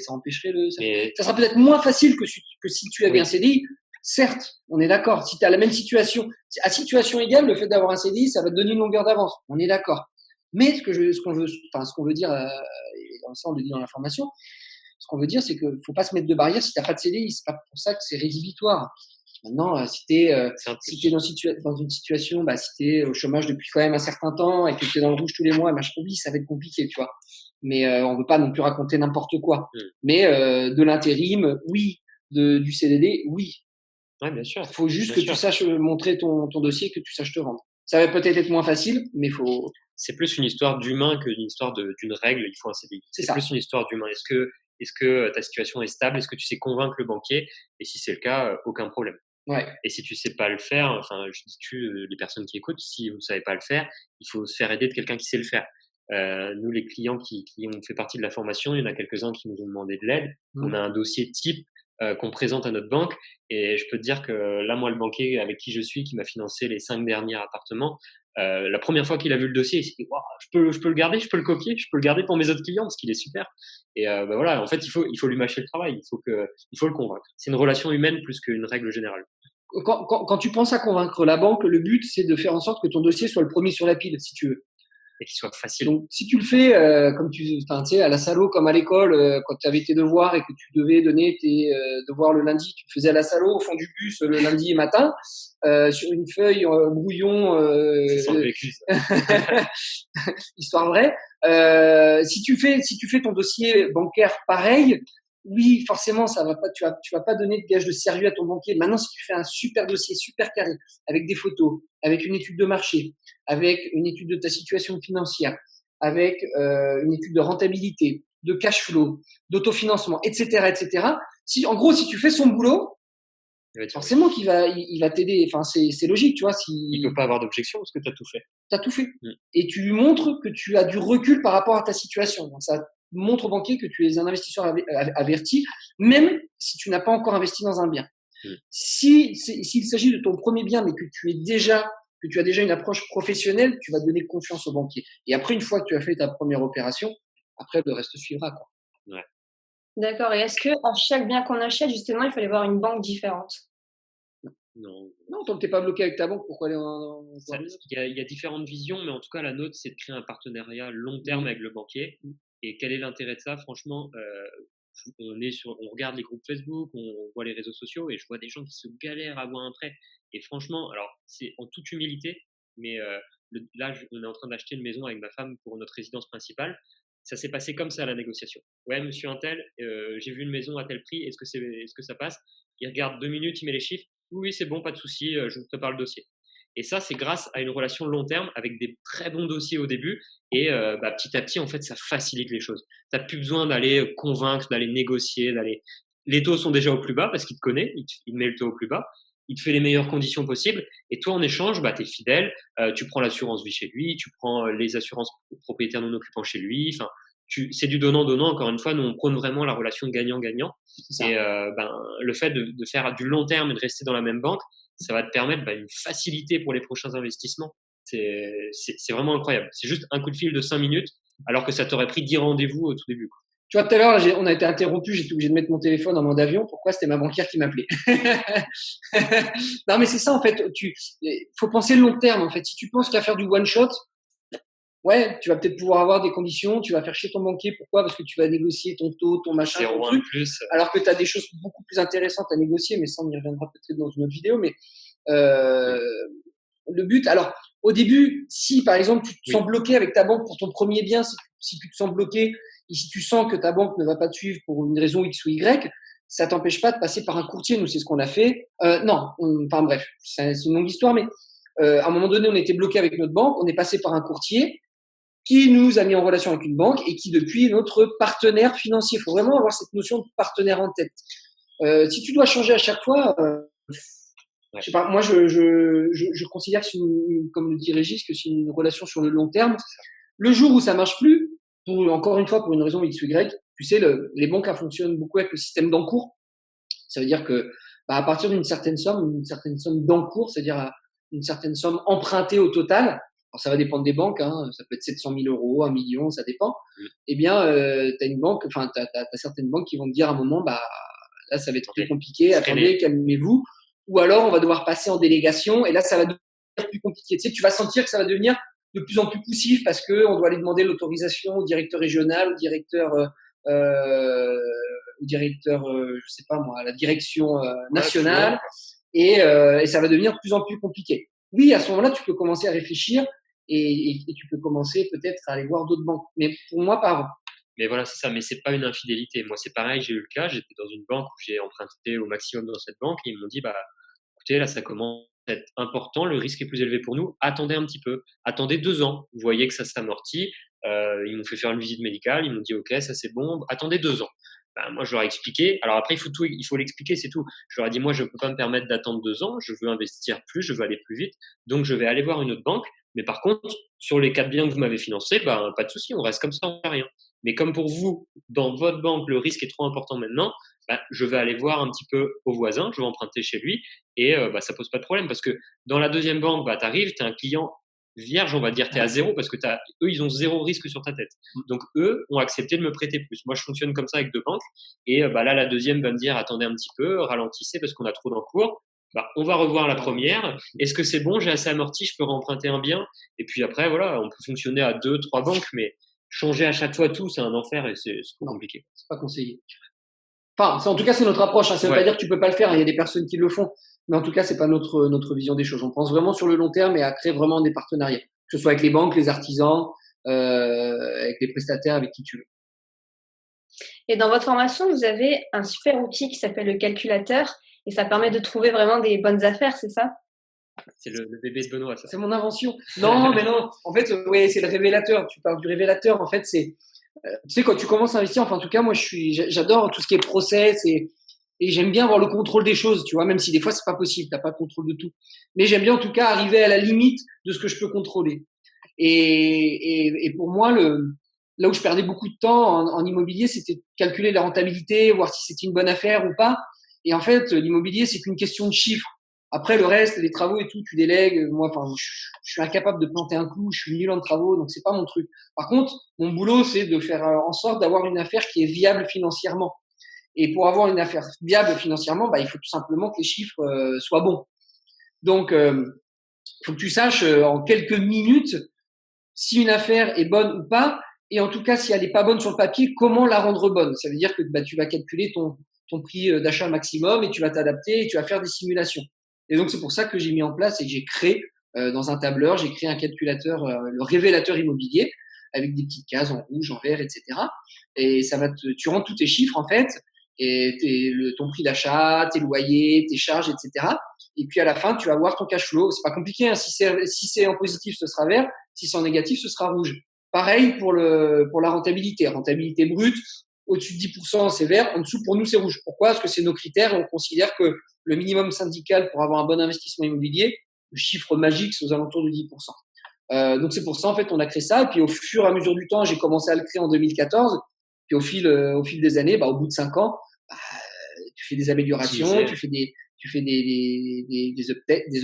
empêcherait ça sera peut-être moins facile que si tu avais un CDI. Certes, on est d'accord. Si tu as la même situation, à situation égale, le fait d'avoir un CDI, ça va te donner une longueur d'avance. On est d'accord. Mais ce qu'on veut dire, et ça on le dit dans l'information, ce qu'on veut dire, c'est qu'il faut pas se mettre de barrière si tu n'as pas de CDI. C'est pas pour ça que c'est rédhibitoire. Maintenant, si tu es dans une situation, si tu es au chômage depuis quand même un certain temps et que tu es dans le rouge tous les mois, oui, ça va être compliqué, tu vois. Mais on veut pas non plus raconter n'importe quoi. Mais de l'intérim, oui. Du CDD, oui. Ouais, bien sûr. Il faut juste que tu saches montrer ton dossier, que tu saches te vendre. Ça va peut-être être moins facile, mais faut. C'est plus une histoire d'humain qu'une histoire d'une règle. Il faut un CDI. C'est plus une histoire d'humain. Est-ce que ta situation est stable? Est-ce que tu sais convaincre le banquier? Et si c'est le cas, aucun problème. Ouais. Et si tu sais pas le faire, enfin, je dis les personnes qui écoutent, si vous savez pas le faire, il faut se faire aider de quelqu'un qui sait le faire. Nous, les clients qui ont fait partie de la formation, il y en a quelques-uns qui nous ont demandé de l'aide. On a un dossier type qu'on présente à notre banque, et je peux te dire que là, moi, le banquier avec qui je suis, qui m'a financé les 5 derniers appartements, la première fois qu'il a vu le dossier, il s'est dit, wow, je peux le garder, je peux le copier, je peux le garder pour mes autres clients parce qu'il est super. Et voilà, en fait, il faut lui mâcher le travail, il faut le convaincre. C'est une relation humaine plus qu'une règle générale. Quand tu penses à convaincre la banque, le but, c'est de faire en sorte que ton dossier soit le premier sur la pile, si tu veux. Et qu'il soit facile. Donc, si tu le fais comme tu sais, à la salaud, comme à l'école, quand tu avais tes devoirs et que tu devais donner tes devoirs le lundi, tu le faisais à la salaud au fond du bus le lundi matin, sur une feuille brouillon. C'est sans vécu, histoire vraie. Si tu fais ton dossier bancaire pareil, oui, forcément, ça va pas. Tu vas pas donner de gage de sérieux à ton banquier. Maintenant, si tu fais un super dossier, super carré, avec des photos, avec une étude de marché, avec une étude de ta situation financière, avec une étude de rentabilité, de cash flow, d'autofinancement, etc., etc. En gros, si tu fais son boulot, forcément qu'il va t'aider. Enfin, c'est logique, tu vois. Il peut pas avoir d'objection parce que tu as tout fait. Tu as tout fait. Et tu lui montres que tu as du recul par rapport à ta situation. Donc, ça montre au banquier que tu es un investisseur averti, même si tu n'as pas encore investi dans un bien. S'il s'agit de ton premier bien, mais que tu as déjà une approche professionnelle, tu vas donner confiance au banquier. Et après, une fois que tu as fait ta première opération, après, le reste suivra, quoi. Ouais. D'accord. Et est-ce que à chaque bien qu'on achète, justement, il fallait voir une banque différente? Non, tant que tu n'es pas bloqué avec ta banque, pourquoi aller il y a différentes visions, mais en tout cas, la nôtre, c'est de créer un partenariat long terme avec le banquier. Et quel est l'intérêt de ça? Franchement, on regarde les groupes Facebook, on voit les réseaux sociaux, et je vois des gens qui se galèrent à avoir un prêt. Et franchement, alors, c'est en toute humilité, mais là, on est en train d'acheter une maison avec ma femme pour notre résidence principale. Ça s'est passé comme ça à la négociation. Ouais, monsieur Untel, j'ai vu une maison à tel prix, est-ce que ça passe? Il regarde 2 minutes, il met les chiffres. Oui, c'est bon, pas de souci, je vous prépare le dossier. Et ça, c'est grâce à une relation long terme avec des très bons dossiers au début. Et petit à petit, en fait, ça facilite les choses. Tu n'as plus besoin d'aller convaincre, d'aller négocier, Les taux sont déjà au plus bas parce qu'il te connaît, il te met le taux au plus bas, il te fait les meilleures conditions possibles. Et toi, en échange, tu es fidèle, tu prends l'assurance vie chez lui, tu prends les assurances propriétaires non occupants chez lui. Enfin, c'est du donnant-donnant. Encore une fois, nous, on prône vraiment la relation gagnant-gagnant. Et le fait de faire du long terme et de rester dans la même banque, ça va te permettre une facilité pour les prochains investissements. C'est vraiment incroyable. C'est juste un coup de fil de 5 minutes, alors que ça t'aurait pris 10 rendez-vous au tout début, quoi. Tu vois, tout à l'heure, on a été interrompu, j'étais obligé de mettre mon téléphone en mode avion. Pourquoi? C'était ma banquière qui m'appelait. Non, mais c'est ça, en fait. Faut penser le long terme, en fait. Si tu penses qu'à faire du one shot, ouais, tu vas peut-être pouvoir avoir des conditions, tu vas faire chez ton banquier. Pourquoi? Parce que tu vas négocier ton taux, ton machin, ton truc. Plus. Alors que tu as des choses beaucoup plus intéressantes à négocier, mais ça, on y reviendra peut-être dans une autre vidéo. Mais le but, alors, au début, si par exemple, tu te sens bloqué avec ta banque pour ton premier bien, si tu te sens bloqué, et si tu sens que ta banque ne va pas te suivre pour une raison X ou Y, ça t'empêche pas de passer par un courtier. Nous, c'est ce qu'on a fait. Non, enfin bref, c'est une longue histoire, mais à un moment donné, on était bloqué avec notre banque, on est passé par un courtier qui nous a mis en relation avec une banque et qui depuis est notre partenaire financier. Il faut vraiment avoir cette notion de partenaire en tête. Si tu dois changer à chaque fois, je sais pas, moi je considère que comme le dit Régis, que c'est une relation sur le long terme. Le jour où ça marche plus, encore une fois pour une raison X ou Y, tu sais, les banques fonctionnent beaucoup avec le système d'encours. Ça veut dire que à partir d'une certaine somme d'encours, c'est-à-dire une certaine somme empruntée au total, alors ça va dépendre des banques, hein, ça peut être 700 000 euros, 1 million, ça dépend. Eh bien, t'as certaines banques qui vont te dire à un moment, là, ça va être plus compliqué, attendez, calmez-vous. Ou alors, on va devoir passer en délégation et là, ça va devenir plus compliqué. Tu sais, tu vas sentir que ça va devenir de plus en plus poussif parce que on doit aller demander l'autorisation au directeur régional, au directeur, je sais pas moi, à la direction nationale, et ça va devenir de plus en plus compliqué. Oui, à ce moment-là, tu peux commencer à réfléchir et tu peux commencer peut-être à aller voir d'autres banques. Mais pour moi, pas avant. Mais voilà, c'est ça. Mais c'est pas une infidélité. Moi, c'est pareil. J'ai eu le cas. J'étais dans une banque où j'ai emprunté au maximum dans cette banque et ils m'ont dit, écoutez, là, ça commence à être important. Le risque est plus élevé pour nous. Attendez un petit peu. Attendez 2 ans. Vous voyez que ça s'amortit. Ils m'ont fait faire une visite médicale. Ils m'ont dit, OK, ça c'est bon. Attendez 2 ans. Moi, je leur ai expliqué. Alors après, il faut l'expliquer, c'est tout. Je leur ai dit, moi, je peux pas me permettre d'attendre 2 ans. Je veux investir plus. Je veux aller plus vite. Donc, je vais aller voir une autre banque. Mais par contre, sur les 4 biens que vous m'avez financés, pas de souci. On reste comme ça, on fait rien. Mais comme pour vous, dans votre banque, le risque est trop important maintenant, je vais aller voir un petit peu au voisin, je vais emprunter chez lui et ça pose pas de problème parce que dans la deuxième banque, tu arrives, tu es un client vierge, on va dire, tu es à zéro parce que eux, ils ont zéro risque sur ta tête. Donc, eux ont accepté de me prêter plus. Moi, je fonctionne comme ça avec 2 banques et là, la deuxième va me dire, attendez un petit peu, ralentissez parce qu'on a trop d'encours. On va revoir la première. Est-ce que c'est bon? J'ai assez amorti, je peux remprunter un bien. Et puis après, voilà, on peut fonctionner à 2, 3 banques, mais changer à chaque fois tout, c'est un enfer et c'est compliqué. C'est pas conseillé. Enfin, en tout cas, c'est notre approche. Ça veut pas dire que tu peux pas le faire. Il y a des personnes qui le font. Mais en tout cas, c'est pas notre vision des choses. On pense vraiment sur le long terme et à créer vraiment des partenariats. Que ce soit avec les banques, les artisans, avec les prestataires, avec qui tu veux. Et dans votre formation, vous avez un super outil qui s'appelle le calculateur et ça permet de trouver vraiment des bonnes affaires, c'est ça? C'est le bébé de Benoît, ça. C'est mon invention. Non, mais non. En fait, oui, c'est le révélateur. Tu parles du révélateur. En fait, c'est, tu sais, quand tu commences à investir, enfin, en tout cas, moi, j'adore tout ce qui est process et j'aime bien avoir le contrôle des choses, tu vois, même si des fois, c'est pas possible. T'as pas le contrôle de tout. Mais j'aime bien, en tout cas, arriver à la limite de ce que je peux contrôler. Et pour moi, là où je perdais beaucoup de temps en immobilier, c'était de calculer la rentabilité, voir si c'était une bonne affaire ou pas. Et en fait, l'immobilier, c'est qu'une question de chiffres. Après, le reste, les travaux et tout, tu délègues. Moi, enfin, je suis incapable de planter un clou, je suis nul en travaux, donc c'est pas mon truc. Par contre, mon boulot, c'est de faire en sorte d'avoir une affaire qui est viable financièrement. Et pour avoir une affaire viable financièrement, il faut tout simplement que les chiffres soient bons. Donc, faut que tu saches en quelques minutes si une affaire est bonne ou pas, et en tout cas, si elle n'est pas bonne sur le papier, comment la rendre bonne. Ça veut dire que tu vas calculer ton prix d'achat maximum et tu vas t'adapter et tu vas faire des simulations. Et donc, c'est pour ça que j'ai mis en place et que j'ai créé dans un tableur, j'ai créé un calculateur, le révélateur immobilier, avec des petites cases en rouge, en vert, etc. Et tu rentres tous tes chiffres, en fait, et ton prix d'achat, tes loyers, tes charges, etc. Et puis, à la fin, tu vas voir ton cash flow. C'est pas compliqué, hein. Si c'est en positif, ce sera vert. Si c'est en négatif, ce sera rouge. Pareil pour la rentabilité. Rentabilité brute, au-dessus de 10%, c'est vert. En dessous, pour nous, c'est rouge. Pourquoi? Parce que c'est nos critères et on considère que le minimum syndical pour avoir un bon investissement immobilier, le chiffre magique, c'est aux alentours de 10%. Donc, c'est pour ça, en fait, on a créé ça. Et puis, au fur et à mesure du temps, j'ai commencé à le créer en 2014. Puis, au fil des années, au bout de 5 ans, tu fais des améliorations, tu fais des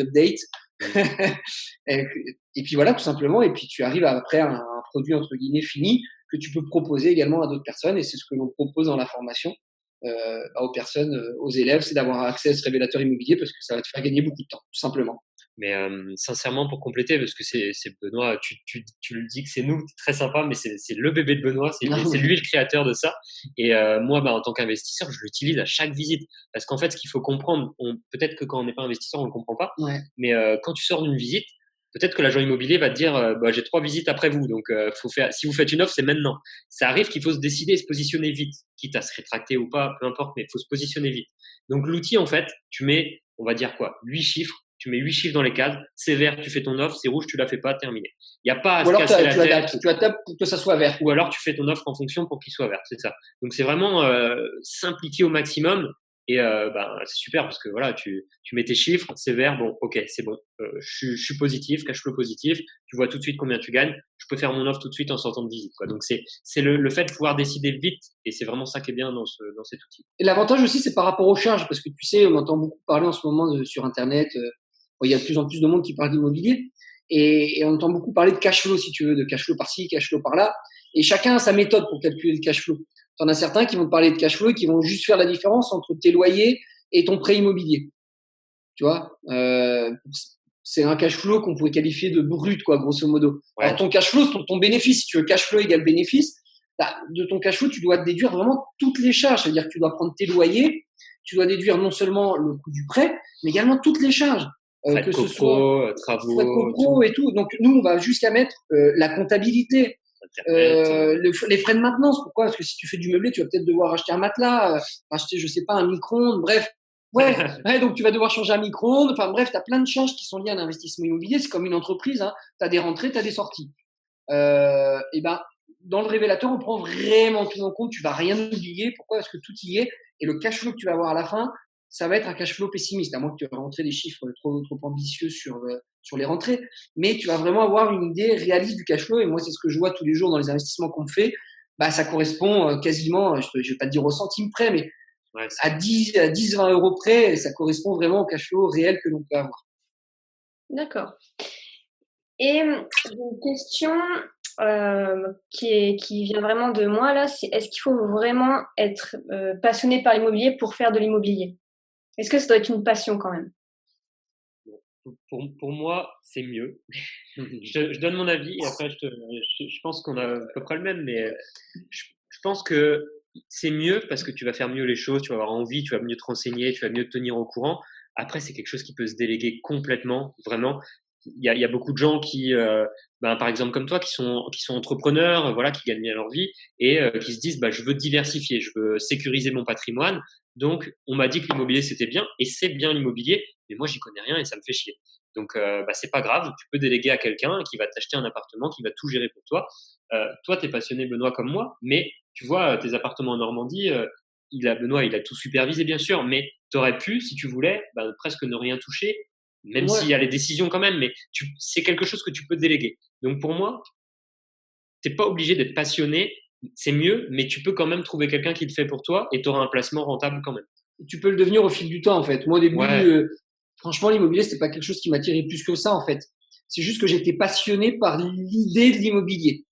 updates. Et puis voilà, tout simplement. Et puis tu arrives après à un produit entre guillemets fini que tu peux proposer également à d'autres personnes. Et c'est ce que l'on propose dans la formation aux personnes, aux élèves, c'est d'avoir accès à ce révélateur immobilier parce que ça va te faire gagner beaucoup de temps, tout simplement. Mais sincèrement, pour compléter, parce que c'est Benoît, tu le dis que c'est nous, très sympa, mais c'est le bébé de Benoît, c'est lui le créateur de ça. Et moi, en tant qu'investisseur, je l'utilise à chaque visite. Parce qu'en fait, ce qu'il faut comprendre, peut-être que quand on n'est pas investisseur, on le comprend pas. Ouais. Mais quand tu sors d'une visite, peut-être que l'agent immobilier va te dire j'ai 3 visites après vous, donc si vous faites une offre, c'est maintenant. Ça arrive qu'il faut se décider et se positionner vite, quitte à se rétracter ou pas, peu importe, mais il faut se positionner vite. Donc l'outil, en fait, tu mets, on va dire quoi, 8 chiffres. Tu mets 8 chiffres dans les cases, c'est vert, tu fais ton offre, c'est rouge, tu la fais pas, terminé. Il n'y a pas à se casser la tête. Tu adaptes pour que ça soit vert. Ou alors tu fais ton offre en fonction pour qu'il soit vert, c'est ça. Donc c'est vraiment s'impliquer au maximum et c'est super parce que voilà, tu mets tes chiffres, c'est vert, bon, ok, c'est bon, je suis positif, cash flow positif, tu vois tout de suite combien tu gagnes, je peux faire mon offre tout de suite en sortant de visite, quoi. Donc c'est le fait de pouvoir décider vite et c'est vraiment ça qui est bien dans cet outil. Et l'avantage aussi, c'est par rapport aux charges parce que tu sais, on entend beaucoup parler en ce moment sur Internet. Il y a de plus en plus de monde qui parle d'immobilier et on entend beaucoup parler de cash flow, si tu veux, de cash flow par-ci, cash flow par-là. Et chacun a sa méthode pour calculer le cash flow. T'en as certains qui vont te parler de cash flow et qui vont juste faire la différence entre tes loyers et ton prêt immobilier. Tu vois, c'est un cash flow qu'on pourrait qualifier de brut, quoi, grosso modo. Ouais. Alors ton cash flow, c'est ton bénéfice. Si tu veux cash flow égale bénéfice, de ton cash flow, tu dois déduire vraiment toutes les charges. C'est-à-dire que tu dois prendre tes loyers, tu dois déduire non seulement le coût du prêt, mais également toutes les charges. Que ce soit travaux, frais de copro et tout. Donc nous, on va jusqu'à mettre la comptabilité, les frais de maintenance. Pourquoi? Parce que si tu fais du meublé, tu vas peut-être devoir acheter un matelas, acheter, je sais pas, un micro-ondes, bref. Ouais, donc tu vas devoir changer un micro-ondes. Enfin bref, tu as plein de charges qui sont liées à l'investissement immobilier. C'est comme une entreprise, hein. Tu as des rentrées, tu as des sorties. Et dans le révélateur, on prend vraiment tout en compte. Tu vas rien oublier. Pourquoi? Parce que tout y est. Et le cash flow que tu vas avoir à la fin, ça va être un cash flow pessimiste, à moins que tu aies rentré des chiffres trop ambitieux sur les rentrées. Mais tu vas vraiment avoir une idée réaliste du cash flow. Et moi, c'est ce que je vois tous les jours dans les investissements qu'on me fait. Ça correspond quasiment, je vais pas te dire au centime près, mais ouais, à 10-20 euros près, ça correspond vraiment au cash flow réel que l'on peut avoir. D'accord. Et une question qui vient vraiment de moi là, c'est est-ce qu'il faut vraiment être passionné par l'immobilier pour faire de l'immobilier? Est-ce que ça doit être une passion quand même? Pour moi, c'est mieux. je donne mon avis et après je pense qu'on a à peu près le même, mais je pense que c'est mieux parce que tu vas faire mieux les choses, tu vas avoir envie, tu vas mieux te renseigner, tu vas mieux te tenir au courant. Après, c'est quelque chose qui peut se déléguer complètement, vraiment. Il y a beaucoup de gens qui, par exemple comme toi, qui sont entrepreneurs, voilà, qui gagnent bien leur vie et qui se disent, je veux diversifier, je veux sécuriser mon patrimoine. Donc, on m'a dit que l'immobilier c'était bien et c'est bien l'immobilier, mais moi j'y connais rien et ça me fait chier. Donc, c'est pas grave, tu peux déléguer à quelqu'un qui va t'acheter un appartement, qui va tout gérer pour toi. Toi, t'es passionné, Benoît, comme moi, mais tu vois, tes appartements en Normandie, Benoît, il a tout supervisé bien sûr, mais t'aurais pu, si tu voulais, presque ne rien toucher. Même s'il y a les décisions quand même, mais c'est quelque chose que tu peux déléguer. Donc pour moi, t'es pas obligé d'être passionné, c'est mieux, mais tu peux quand même trouver quelqu'un qui le fait pour toi et tu auras un placement rentable quand même. Tu peux le devenir au fil du temps en fait. Moi au début, franchement l'immobilier c'était pas quelque chose qui m'attirait plus que ça en fait. C'est juste que j'étais passionné par l'idée de l'immobilier.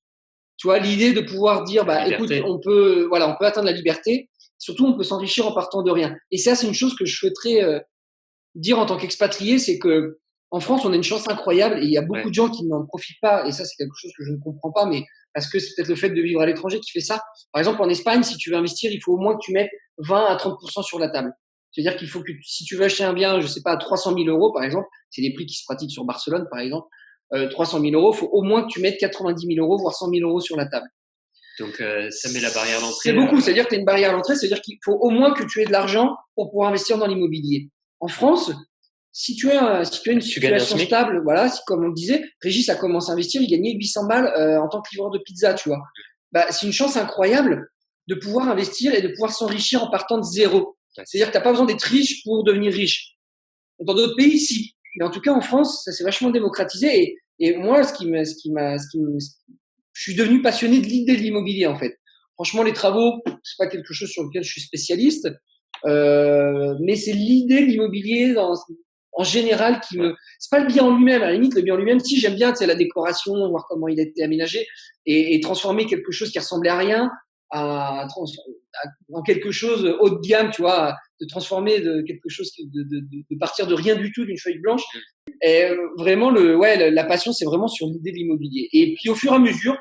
Tu vois, l'idée de pouvoir dire écoute, on peut atteindre la liberté, surtout on peut s'enrichir en partant de rien. Et ça c'est une chose que je souhaiterais dire en tant qu'expatrié, c'est que en France, on a une chance incroyable et il y a beaucoup de gens qui n'en profitent pas. Et ça, c'est quelque chose que je ne comprends pas, mais parce que c'est peut-être le fait de vivre à l'étranger qui fait ça. Par exemple, en Espagne, si tu veux investir, il faut au moins que tu mettes 20 à 30% sur la table. C'est-à-dire qu'il faut que si tu veux acheter un bien, je sais pas, à 300 000 euros, par exemple, c'est les prix qui se pratiquent sur Barcelone, par exemple, 300 000 euros, il faut au moins que tu mettes 90 000 euros, voire 100 000 euros sur la table. Donc, ça met la barrière d'entrée. C'est beaucoup. C'est-à-dire que tu as une barrière d'entrée. C'est-à-dire qu'il faut au moins que tu aies de l'argent pour pouvoir investir dans l'immobilier. En France, si tu as une situation stable, voilà, comme on le disait, Régis a commencé à investir, il gagnait 800 balles en tant que livreur de pizza, tu vois. C'est une chance incroyable de pouvoir investir et de pouvoir s'enrichir en partant de zéro. C'est-à-dire que tu n'as pas besoin d'être riche pour devenir riche. Dans d'autres pays, si. Mais en tout cas, en France, ça s'est vachement démocratisé. Et moi, je suis devenu passionné de l'idée de l'immobilier, en fait. Franchement, les travaux, c'est pas quelque chose sur lequel je suis spécialiste, mais c'est l'idée de l'immobilier en général c'est pas le bien en lui-même. À la limite, le bien en lui-même, si j'aime bien, la décoration, voir comment il a été aménagé et transformer quelque chose qui ressemblait à rien en quelque chose haut de gamme, tu vois, de transformer de quelque chose, de partir de rien du tout, d'une feuille blanche. Et vraiment, la passion, c'est vraiment sur l'idée de l'immobilier. Et puis, au fur et à mesure,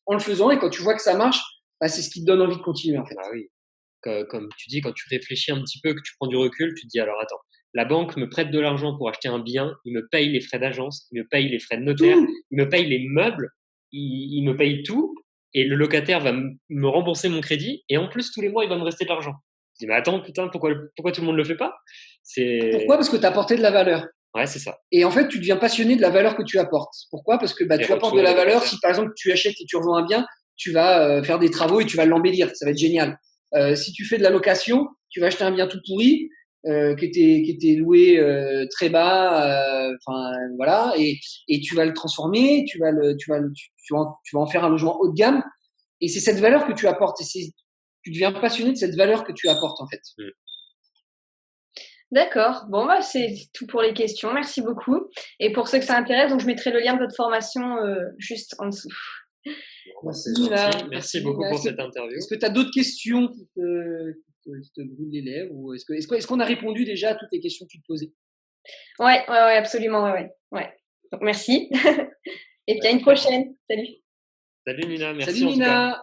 en le faisant, et quand tu vois que ça marche, bah, c'est ce qui te donne envie de continuer, en fait. Ah oui. Comme tu dis, quand tu réfléchis un petit peu, que tu prends du recul, tu te dis alors attends, la banque me prête de l'argent pour acheter un bien, il me paye les frais d'agence, il me paye les frais de notaire, il me paye les meubles, il me paye tout, et le locataire va me rembourser mon crédit, et en plus tous les mois il va me rester de l'argent. Je dis mais attends putain, pourquoi tout le monde le fait pas? Pourquoi? Parce que tu as apporté de la valeur. Ouais, c'est ça. Et en fait, tu deviens passionné de la valeur que tu apportes. Pourquoi? Parce que tu apportes de la valeur. Si par exemple tu achètes et tu revends un bien, tu vas faire des travaux et tu vas l'embellir. Ça va être génial. Si tu fais de la location, tu vas acheter un bien tout pourri qui était loué très bas, voilà, et tu vas le transformer, tu vas en faire un logement haut de gamme. Et c'est cette valeur que tu apportes. Tu deviens passionné de cette valeur que tu apportes en fait. D'accord. Bon, bah, c'est tout pour les questions. Merci beaucoup. Et pour ceux que ça intéresse, donc je mettrai le lien de votre formation juste en dessous. Merci beaucoup pour cette interview. Est-ce que tu as d'autres questions qui te brûlent les lèvres, ou est-ce qu'on a répondu déjà à toutes les questions que tu te posais? Ouais, absolument. Ouais. Donc merci. Et puis à une prochaine. Salut. Salut Nina, merci. Salut Nina.